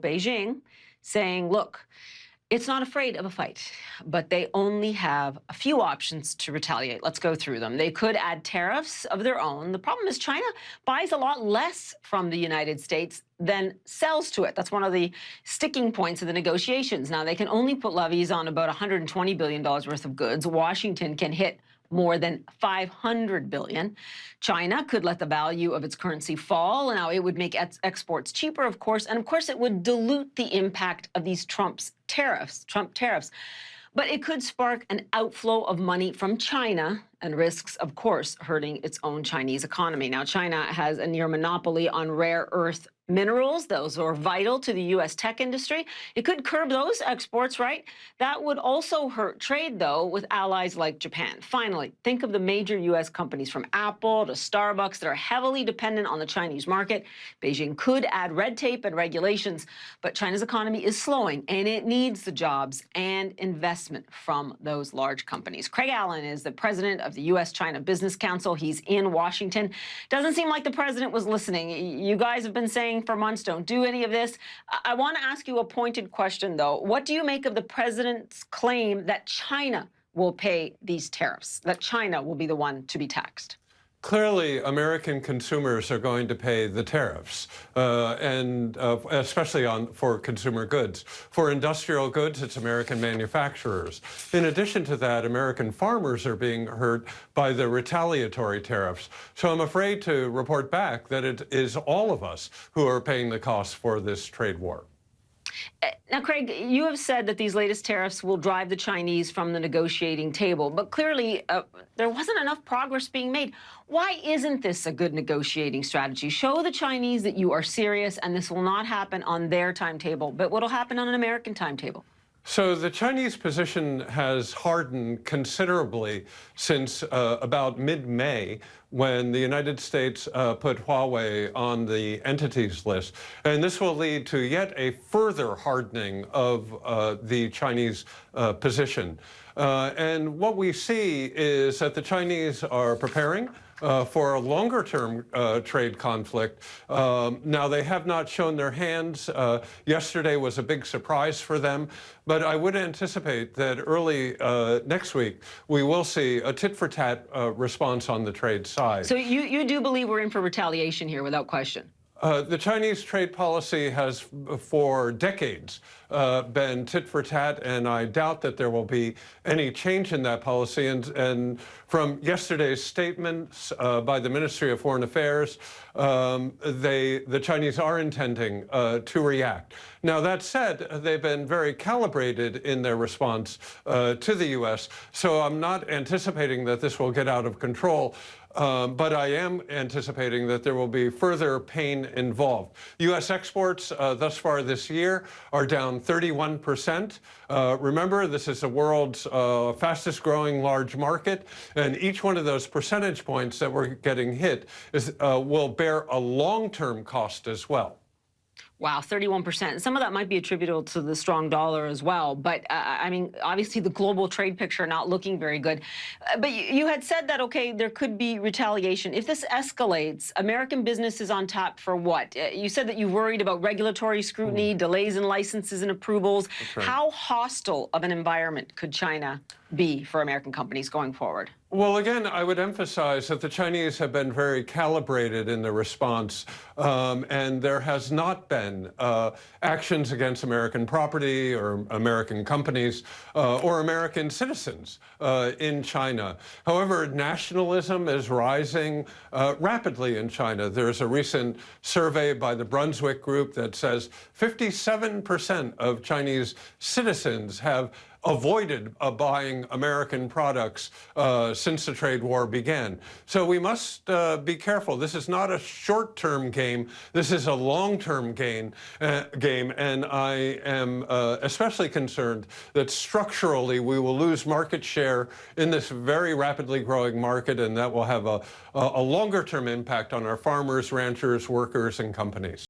Beijing saying, look, it's not afraid of a fight, but they only have a few options to retaliate. Let's go through them. They could add tariffs of their own. The problem is China buys a lot less from the United States than sells to it. That's one of the sticking points of the negotiations. Now, they can only put levies on about $120 billion worth of goods. Washington can hit more than $500 billion. China could let the value of its currency fall. Now, it would make exports cheaper, of course, and of course, it would dilute the impact of these Trump tariffs. But it could spark an outflow of money from China and risks, of course, hurting its own Chinese economy. Now, China has a near monopoly on rare earth minerals. Those are vital to the U.S. tech industry. It could curb those exports, right? That would also hurt trade, though, with allies like Japan. Finally, think of the major U.S. companies from Apple to Starbucks that are heavily dependent on the Chinese market. Beijing could add red tape and regulations, but China's economy is slowing, and it needs the jobs and investment from those large companies. Craig Allen is the president of the U.S. China Business Council. He's in Washington. Doesn't seem like the president was listening. You guys have been saying for months, don't do any of this. I want to ask you a pointed question, though. What do you make of the president's claim that China will pay these tariffs, that China will be the one to be taxed? Clearly, American consumers are going to pay the tariffs, especially for consumer goods. For industrial goods, it's American manufacturers. In addition to that, American farmers are being hurt by the retaliatory tariffs. So I'm afraid to report back that it is all of us who are paying the cost for this trade war. Now, Craig, you have said that these latest tariffs will drive the Chinese from the negotiating table, but clearly there wasn't enough progress being made. Why isn't this a good negotiating strategy? Show the Chinese that you are serious and this will not happen on their timetable, but what'll happen on an American timetable? So the Chinese position has hardened considerably since about mid-May, when the United States put Huawei on the entities list. And this will lead to yet a further hardening of the Chinese position. And what we see is that the Chinese are preparing for a longer-term trade conflict. Now, they have not shown their hands. Yesterday was a big surprise for them, but I would anticipate that early next week we will see a tit-for-tat response on the trade side. So you do believe we're in for retaliation here, without question? The Chinese trade policy has, for decades, been tit for tat, and I doubt that there will be any change in that policy. And from yesterday's statements by the Ministry of Foreign Affairs, the Chinese are intending to react. Now, that said, they've been very calibrated in their response to the U.S., so I'm not anticipating that this will get out of control. But I am anticipating that there will be further pain involved. U.S. exports thus far this year are down 31%. Remember, this is the world's fastest growing large market, and each one of those percentage points that we're getting hit will bear a long-term cost as well. Wow, 31%. Some of that might be attributable to the strong dollar as well. But, I mean, obviously the global trade picture not looking very good. But you had said that, OK, there could be retaliation. If this escalates, American business is on tap for what? You said that you worried about regulatory scrutiny, delays in licenses and approvals. Right. How hostile of an environment could China be for American companies going forward? Well, again, I would emphasize that the Chinese have been very calibrated in the response, and there has not been actions against American property or American companies or American citizens in China. However, nationalism is rising rapidly in China. There's a recent survey by the Brunswick Group that says 57% of Chinese citizens have avoided buying American products since the trade war began. So we must be careful. This is not a short-term game. This is a long-term game, and I am especially concerned that structurally we will lose market share in this very rapidly growing market, and that will have a longer-term impact on our farmers, ranchers, workers, and companies.